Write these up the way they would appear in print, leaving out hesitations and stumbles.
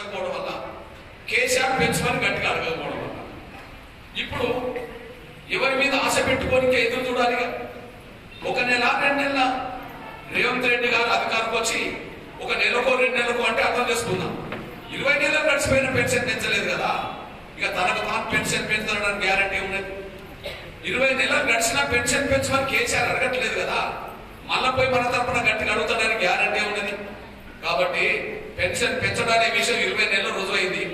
వల్ల కేసీఆర్ పెంచమని గట్టిగా అడగకపోవడం వల్ల ఇప్పుడు ఎవరి మీద ఆశ పెట్టుకొని ఎదురు చూడాలి. ఒక నెల 2 నెలల రేవంత్ రెడ్డి గారు అధికారంకి వచ్చి ఒక నెలకో 2 నెలలకు అంటే అర్థం చేసుకుందాం. 20 నెలలు గడిచిపోయిన పెన్షన్ పెంచలేదు కదా, ఇక తనకు తాను పెన్షన్ పెంచడానికి గ్యారంటీ ఉన్నది. 20 నెలలు గడిచినా పెన్షన్ పెంచమని కేసీఆర్ అడగట్లేదు కదా, మళ్ళా పోయి మన తరఫున గట్టిగా అడుగుతాడని గ్యారంటీ ఉన్నది. కాబట్టి పెన్షన్ పెంచడం అనే విషయం 20 నెలలు రుజువైంది,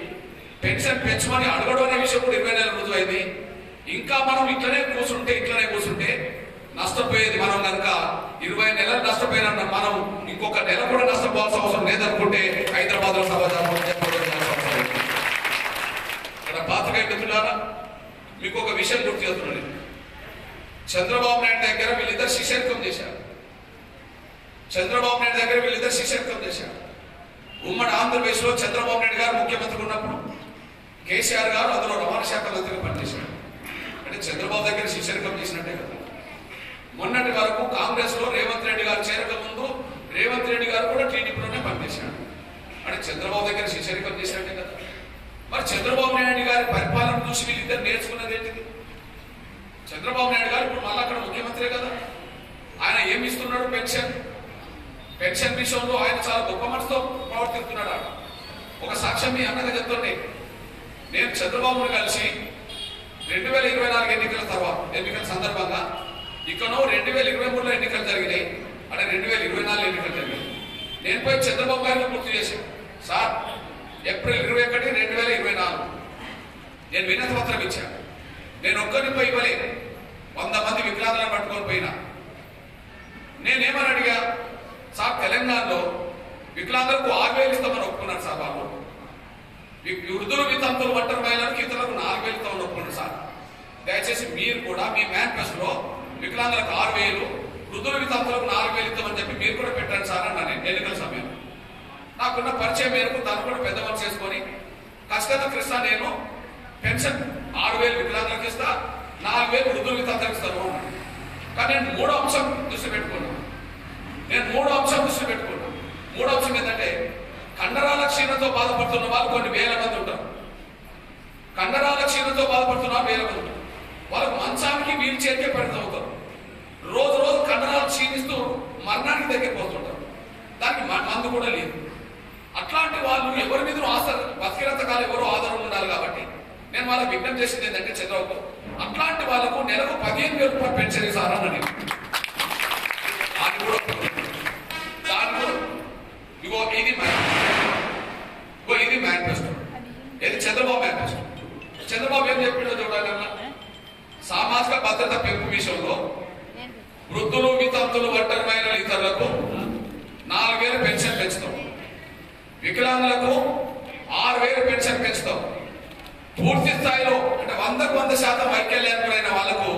పెన్షన్ పెంచమని అడగడం అనే విషయం కూడా 20 నెలలు రుజువైంది. ఇంకా మనం ఇట్లనే కూర్చుంటే నష్టపోయేది మనం కనుక 20 నెలలు నష్టపోయిన మనం ఇంకొక నెల కూడా నష్టపోవాల్సిన అవసరం లేదనుకుంటే హైదరాబాద్ లో సమాజం ఇక్కడ పాత్రికేయ మిత్రులారా మీకు ఒక విషయం గుర్తు చేస్తున్నాను. చంద్రబాబు నాయుడు దగ్గర వీళ్ళిద్దరు శిష్యత్వం చేశారు. ఉమ్మడి ఆంధ్రప్రదేశ్ లో చంద్రబాబు నాయుడు గారు ముఖ్యమంత్రి ఉన్నప్పుడు కేసీఆర్ గారు అందులో రవాణా శాఖ మంత్రిగా పనిచేశారు. అంటే చంద్రబాబు దగ్గర శిష్యత్వం చేసినట్టే కదా. మొన్నటి వరకు కాంగ్రెస్ లో రేవంత్ రెడ్డి గారు చేరక ముందు రేవంత్ రెడ్డి గారు కూడా టీడీపీలోనే పనిచేశాడు. అంటే చంద్రబాబు దగ్గర శిష్యరికం చేసినట్టే కదా. మరి చంద్రబాబు నాయుడు గారి పరిపాలన చూసి వీళ్ళిద్దరు నేర్చుకున్నది ఏంటిది? చంద్రబాబు నాయుడు గారు ఇప్పుడు మళ్ళీ అక్కడ ముఖ్యమంత్రి కదా, ఆయన ఏమి ఇస్తున్నాడు? పెన్షన్ విషయంలో ఆయన చాలా గొప్ప మనసుతో ప్రవర్తిస్తున్నాడు. ఒక సాక్ష్యం మీ అన్నగా చెప్తుంటే, నేను చంద్రబాబును కలిసి 2024 ఎన్నికల సందర్భంగా ఇకనో 2023లో ఎన్నికలు జరిగినాయి, అంటే 2024 ఎన్నికలు జరిగినాయి. నేను పోయి చంద్రబాబు గారిని గుర్తు చేశాను, సార్ ఏప్రిల్ 21, 2024 నేను వినతి పత్రం ఇచ్చాను. నేను ఒక్కరిని పోయి ఇవ్వలేదు, 100 మంది వికలాంగులను పట్టుకొని పోయినా. నేనేమని అడిగా, సార్ తెలంగాణలో వికలాంగులకు 6,000 ఇస్తామని ఒప్పుకున్నారు సార్. వాళ్ళు వృద్ధులు వితంతులు ఒంటరి మహిళలకు ఇతరులకు 4,000 ఇస్తామని ఒప్పుకున్నారు సార్. దయచేసి మీరు కూడా మీ మేనిఫెస్టోలో వికలాంగులకు 6,000, వృద్ధుల వితంతులకు 4,000 ఇస్తామని చెప్పి మీరు కూడా పెట్టండి సార్ అన్నా. నేను ఎన్నికల సమయంలో నాకున్న పరిచయం మేరకు తను కూడా పెద్ద మనసు చేసుకొని ఖచ్చితంగా కృష్ణ నేను పెన్షన్ 6,000 వికలాంగులకు ఇస్తా, 4,000 వృద్ధుల వితంతులకు ఇస్తాను అన్నాను. కానీ నేను మూడో అంశం దృష్టి పెట్టుకున్నాను. మూడో అంశం ఏంటంటే, కండరాల క్షీణతో బాధపడుతున్న వాళ్ళు కొన్ని వేల మంది ఉంటారు. వాళ్ళకు మంచానికి వీల్ చైర్కే పరిమితం అవుతారు. రోజు కండరాలు క్షీణిస్తూ మరణానికి దగ్గర పోతుంటారు. దానికి మందు కూడా లేదు. అట్లాంటి వాళ్ళు ఎవరి మీద బతికినంత కాలం ఎవరో ఆధారం ఉండాలి. కాబట్టి నేను వాళ్ళకి విజ్ఞప్తి చేసింది ఏంటంటే, చంద్రబాబు అట్లాంటి వాళ్ళకు నెలకు 15,000 రూపాయలు పెన్షన్ ఇస్తారని. ఇది మేనిఫెస్టో. ఇది చంద్రబాబు ఏం చెప్పిండో చూడాలన్నా, సామాజిక భద్రత పెంపు విషయంలో వృద్ధులు వితంతులు ఒంటరి మహిళలు ఇతరులకు 4,000 పెన్షన్ పెంచుతాం, వికలాంగులకు 6,000 పెన్షన్ పెంచుతాం. పూర్తి స్థాయిలో అంటే 100% వైకల్యానికి వాళ్ళకు